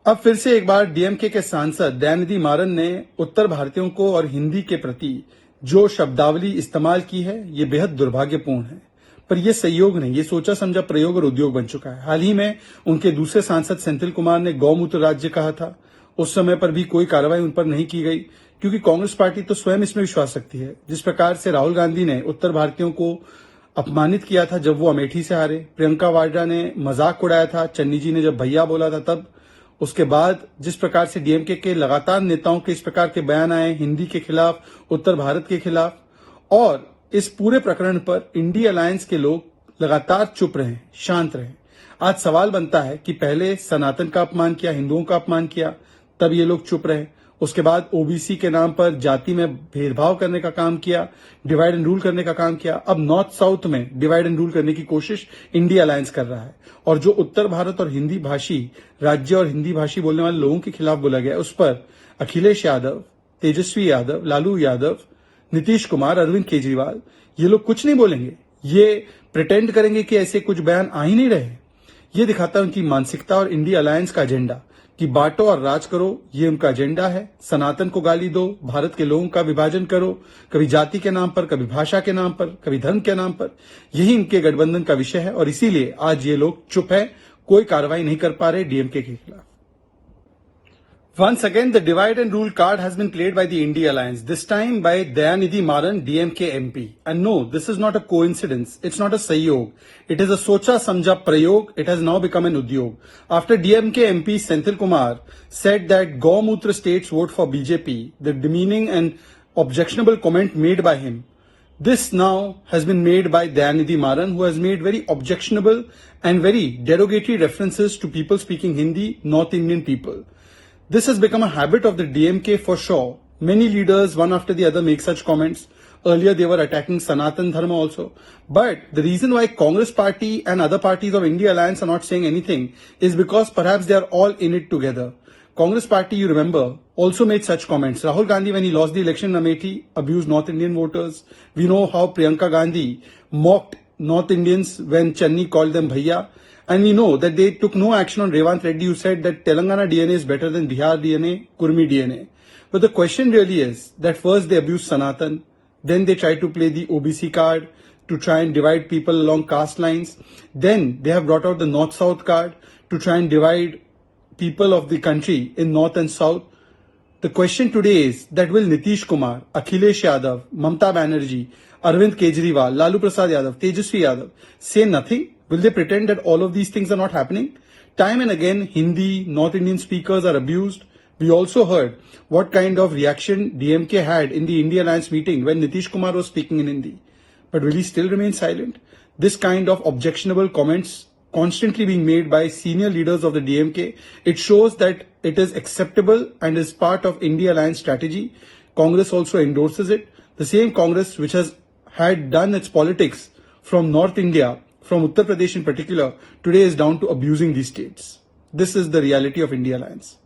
अब फिर से एक बार डीएमके के सांसद दयानिधि मारन ने उत्तर भारतीयों को और हिंदी के प्रति जो शब्दावली इस्तेमाल की है ये बेहद दुर्भाग्यपूर्ण है। पर यह संयोग नहीं, ये सोचा समझा प्रयोग और उद्योग बन चुका है। हाल ही में उनके दूसरे सांसद सेंथिल कुमार ने गौमूत्र राज्य कहा था। उस समय पर भी कोई कार्रवाई उन पर नहीं की गई, क्योंकि कांग्रेस पार्टी तो स्वयं इसमें विश्वास रखती है। जिस प्रकार से राहुल गांधी ने उत्तर भारतीयों को अपमानित किया था जब वो अमेठी से हारे, प्रियंका वाड्रा ने मजाक उड़ाया था, चन्नी जी ने जब भैया बोला था तब, उसके बाद जिस प्रकार से डीएमके के लगातार नेताओं के इस प्रकार के बयान आए हिंदी के खिलाफ, उत्तर भारत के खिलाफ, और इस पूरे प्रकरण पर इंडिया अलायंस के लोग लगातार चुप रहे, शांत रहे। आज सवाल बनता है कि पहले सनातन का अपमान किया, हिंदुओं का अपमान किया, तब ये लोग चुप रहे। उसके बाद ओबीसी के नाम पर जाति में भेदभाव करने का काम किया, डिवाइड एंड रूल करने का काम किया। अब नॉर्थ साउथ में डिवाइड एंड रूल करने की कोशिश इंडिया अलायंस कर रहा है। और जो उत्तर भारत और हिंदी भाषी राज्य और हिंदी भाषी बोलने वाले लोगों के खिलाफ बोला गया, उस पर अखिलेश यादव, तेजस्वी यादव, लालू यादव, नीतीश कुमार, अरविंद केजरीवाल, ये लोग कुछ नहीं बोलेंगे। ये प्रिटेंड करेंगे कि ऐसे कुछ बयान आ ही नहीं रहे। ये दिखाता है उनकी मानसिकता और इंडिया अलायंस का एजेंडा कि बांटो और राज करो, ये उनका एजेंडा है। सनातन को गाली दो, भारत के लोगों का विभाजन करो, कभी जाति के नाम पर, कभी भाषा के नाम पर, कभी धर्म के नाम पर। यही इनके गठबंधन का विषय है और इसीलिए आज ये लोग चुप है, कोई कार्रवाई नहीं कर पा रहे डीएमके के खिलाफ। Once again, the divide and rule card has been played by the India Alliance, this time by Dayanidhi Maran, DMK MP. And no, this is not a coincidence. It's not a sahyog. It is a socha samjha prayog. It has now become an udyog. After DMK MP Senthil Kumar said that Gaumutra states vote for BJP, the demeaning and objectionable comment made by him, this now has been made by Dayanidhi Maran, who has made very objectionable and very derogatory references to people speaking Hindi, North Indian people. This has become a habit of the DMK for sure. Many leaders, one after the other, make such comments. Earlier, they were attacking Sanatan Dharma also. But the reason why Congress party and other parties of India Alliance are not saying anything is because perhaps they are all in it together. Congress party, you remember, also made such comments. Rahul Gandhi, when he lost the election in Amethi, abused North Indian voters. We know how Priyanka Gandhi mocked North Indians when Channi called them Bhaiya. And we know that they took no action on Revanth Reddy, who said that Telangana DNA is better than Bihar DNA, Kurmi DNA. But the question really is that first they abused Sanatan, then they tried to play the OBC card to try and divide people along caste lines. Then they have brought out the North-South card to try and divide people of the country in North and South. The question today is that will Nitish Kumar, Akhilesh Yadav, Mamta Banerjee, Arvind Kejriwal, Lalu Prasad Yadav, Tejasvi Yadav say nothing? Will they pretend that all of these things are not happening? Time and again, Hindi, North Indian speakers are abused. We also heard what kind of reaction DMK had in the India Alliance meeting when Nitish Kumar was speaking in Hindi. But will he still remain silent? This kind of objectionable comments constantly being made by senior leaders of the DMK, it shows that it is acceptable and is part of India Alliance strategy. Congress also endorses it. The same Congress which has had done its politics from North India, from Uttar Pradesh in particular, today is down to abusing these states. This is the reality of India Alliance.